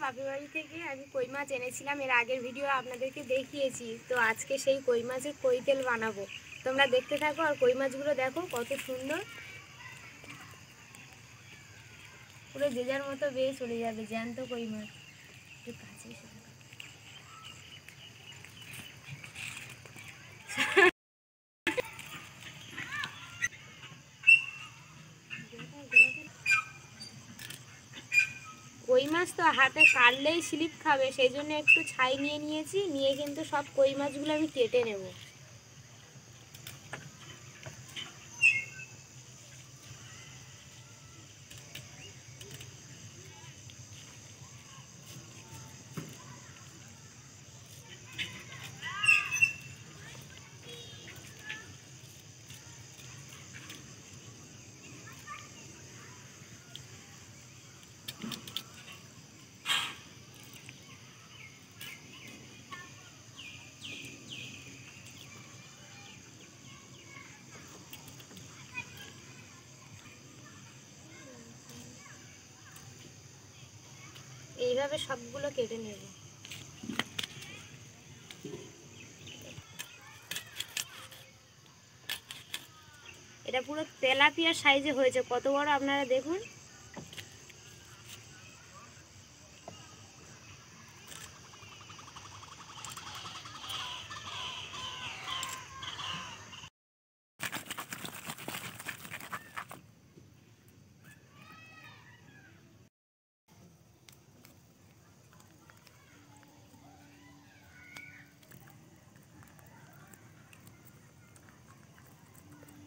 বাপের বাড়ি থেকে আমি কই মাছ এনেছিলাম, এর আগের ভিডিও আপনাদেরকে দেখিয়েছি। তো আজকে সেই কই মাছের কই তেল বানাবো, তোমরা দেখতে থাকো। আর কই মাছগুলো দেখো কত সুন্দর, পুরো যে যার মতো বেয়ে চলে যাবে, জ্যান্ত কই মাছ। কাছে কই মাছ তো হাতে কাটলেই স্লিপ খাবে, সেই জন্য একটু ছাই নিয়ে নিয়েছি, নিয়ে কিন্তু সব কই মাছগুলো আমি কেটে নেব। এইভাবে সবগুলো কেটে নেব। এটা পুরো তেলাপিয়া সাইজে হয়েছে, কত বড় আপনারা দেখুন।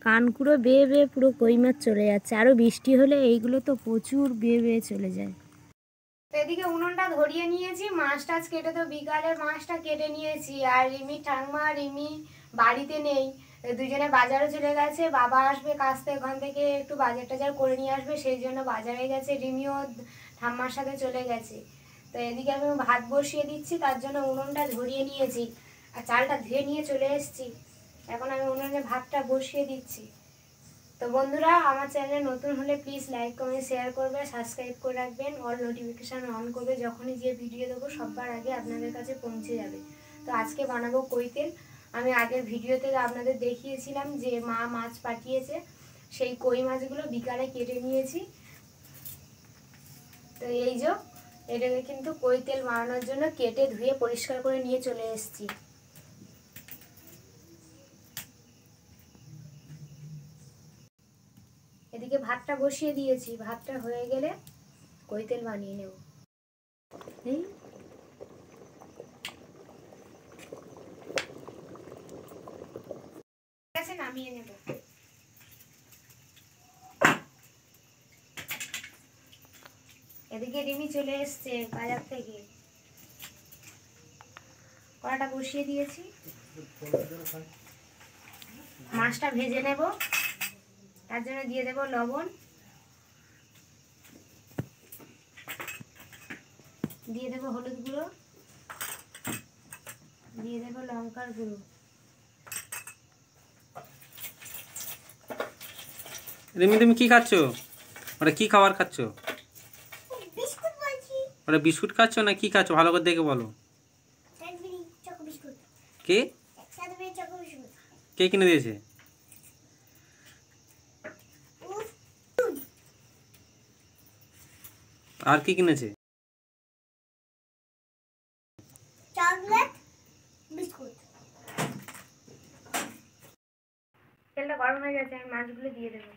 কানকুড়ো বেয়ে বেয়ে পুরো কই মাছ চলে যাচ্ছে, আরও বৃষ্টি হলে এইগুলো তো প্রচুর বেয়ে বেয়ে চলে যায়। তো এদিকে উনুনটা ধরিয়ে নিয়েছি, মাছ টাছ কেটে তো বিকালে মাছটা কেটে নিয়েছি। আর রিমি ঠাম্মা রিমি বাড়িতে নেই, দুজনে বাজারে চলে গেছে। বাবা আসবে কাজ থেকে, ওখান থেকে একটু বাজার টাজার করে নিয়ে আসবে, সেই জন্য বাজারে গেছে। রিমিও ঠাম্মার সাথে চলে গেছে। তো এদিকে আমি ভাত বসিয়ে দিচ্ছি, তার জন্য উনুনটা ধরিয়ে নিয়েছি আর চালটা ধুয়ে নিয়ে চলে এসেছি। এখন আমি উনুনে ভাতটা বসিয়ে দিচ্ছি। তো বন্ধুরা, আমার চ্যানেলে নতুন হলে প্লিজ লাইক কমেন্ট শেয়ার করবে, সাবস্ক্রাইব করে রাখবেন, অল নোটিফিকেশান অন করবে, যখনই যে ভিডিও দেবো সবার আগে আপনাদের কাছে পৌঁছে যাবে। তো আজকে বানাবো কই তেল। আমি আগের ভিডিওতে আপনাদের দেখিয়েছিলাম যে মা মাছ পাঠিয়েছে, সেই কই মাছগুলো বিকালে কেটে নিয়েছি। তো এই যে এটাকে কিন্তু কই তেল বানানোর জন্য কেটে ধুয়ে পরিষ্কার করে নিয়ে চলে এসেছি। এদিকে ভাতটা বসিয়ে দিয়েছি, ভাতটা হয়ে গেলে কই তেল বানিয়ে নেব। এই নামিয়ে নেব। এদিকে রিমি চলে এসছে বাজার থেকে, কড়াটা বসিয়ে দিয়েছি, মাছটা ভেজে নেব। তার জন্য দিয়ে দেব লবণ, দিয়ে দেব হলুদ গুঁড়ো, দিয়ে দেব লঙ্কার গুঁড়ো। রিমি তুমি কি খাচ্ছ? ওটা কি খাবার খাচ্ছ? ওটা বিস্কুট খাচ্ছ না কি খাচ্ছ? ভালো করে দেখে বলো। কে কে কিনে দিয়েছে? আর কি কিনেছে? তেলটা গরম হয়ে গেছে, আমি মাছগুলো দিয়ে দেবো।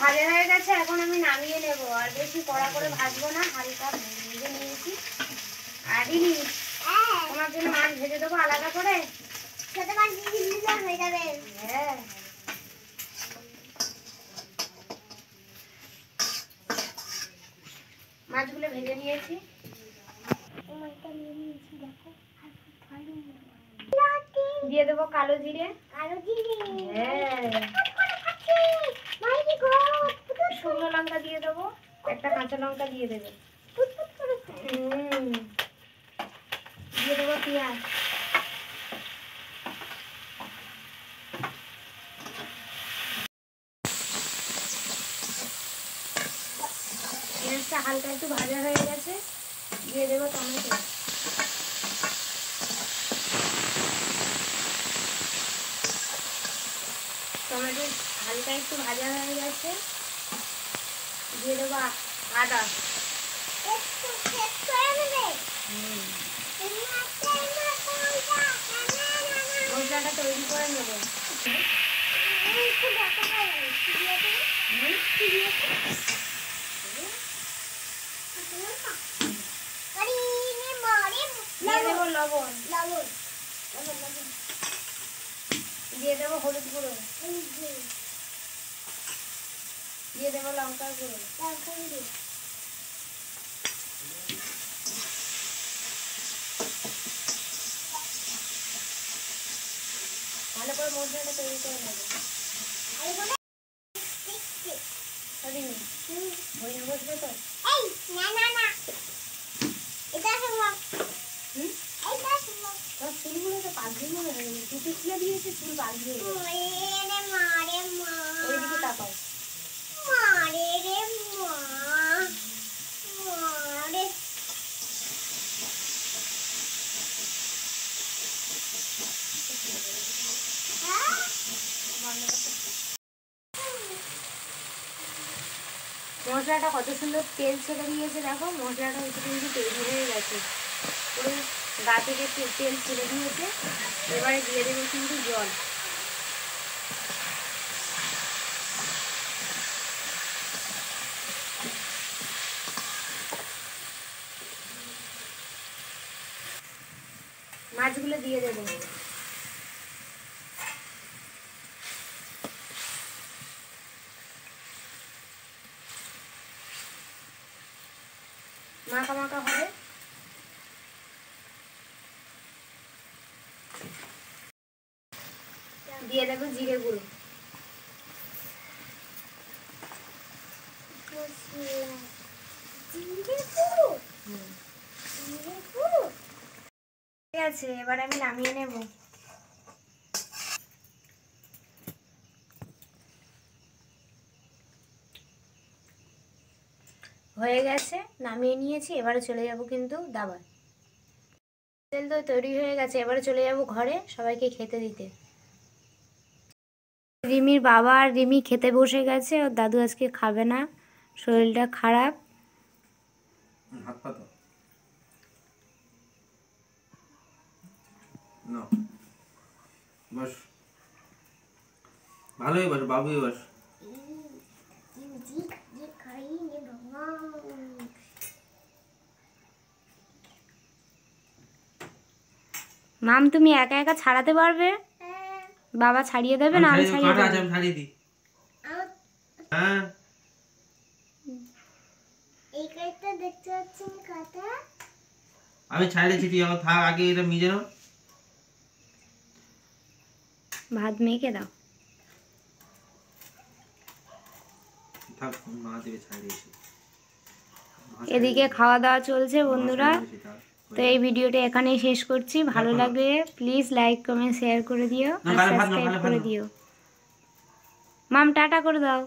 ভাজা হয়ে গেছে, এখন আমি নামিয়ে নেব। আর বেশি কড়া করে ভাজবো না, হালকা ভেজে নিয়েছি। আর রিমি, তোমার জন্য মাছ ভেজে দেবো আলাদা করে, ছোট মাছ হয়ে যাবে। হ্যাঁ, মাছগুলো ভেজে নিয়েছি। দিয়ে দেবো কালো জিরে। শুকনো লঙ্কা দিয়ে দেবো, একটা কাঁচা লঙ্কা দিয়ে দেবে। দিয়ে দেবো পেঁয়াজ। পেঁয়াজটা হালকা একটু ভাজা হয়ে গেছে, দিয়ে দেবো টমেটো। টমেটো হালকা একটু ভাজা হয়ে গেছে, দিয়ে দেবো আদা। মশলাটা তৈরি করে নেবো। দিয়ে দেবো লবণ। দিয়ে দেবো হলুদ গুঁড়ো। দিয়ে দেবো লঙ্কার গুঁড়ো। ভালো করে মশলাটা তৈরি করে নেবো। বসবে তো? চুলগুলো তো পাগলি মনে হয়, টুপি খুলে দিয়েছে, চুল পাগলি। ওইদিকে তাকাও। মশলাটা কত সুন্দর তেল ছেড়ে দিয়েছে, দেখো মশলাটা হচ্ছে কিন্তু তৈরি হয়ে গেছে, পুরো গা থেকে তেল ছেড়ে দিয়েছে। এবারে দিয়ে দেবো কিন্তু জল। মাছগুলো দিয়ে দেবো। মাখা মাখা হবে। দিয়ে দেবো জিরে গুঁড়ো। ঠিক আছে, এবার আমি নামিয়ে নেব। হয়ে গেছে, নামিয়ে নিয়েছি। এবারে চলে যাব কিন্তু দাবার। তেল তো তৈরি হয়ে গেছে, এবারে চলে যাব ঘরে সবাইকে খেতে দিতে। রিমির বাবা আর রিমি খেতে বসে গেছে, ওর দাদু আজকে খাবে না, শরীরটা খারাপ। হাত পাতো না, বস, ভালোই বস, বাবুই বস। মাম তুমি একা একা ছাড়াতে পারবে? বাবা ছাড়িয়ে দেবে না আমি ছাড়িয়ে দেব? আমি ছাড়িয়ে দিই। হ্যাঁ, এই কাইটা দেখতে পাচ্ছেন কাটা? আমি ছাড়িয়েছি, তুই আমার থাক, আগে এটা মিজে নাও। ভাত মেখে দাও। থাক, মা দেবে, ছাড়িয়েছি। এদিকে খাওয়া দাওয়া চলছে বন্ধুরা। তো এই ভিডিওটা এখানেই শেষ করছি। ভালো লাগলে প্লিজ লাইক কমেন্ট শেয়ার করে দিও আর সাবস্ক্রাইব করে দিও। মাম টাটা করে দাও।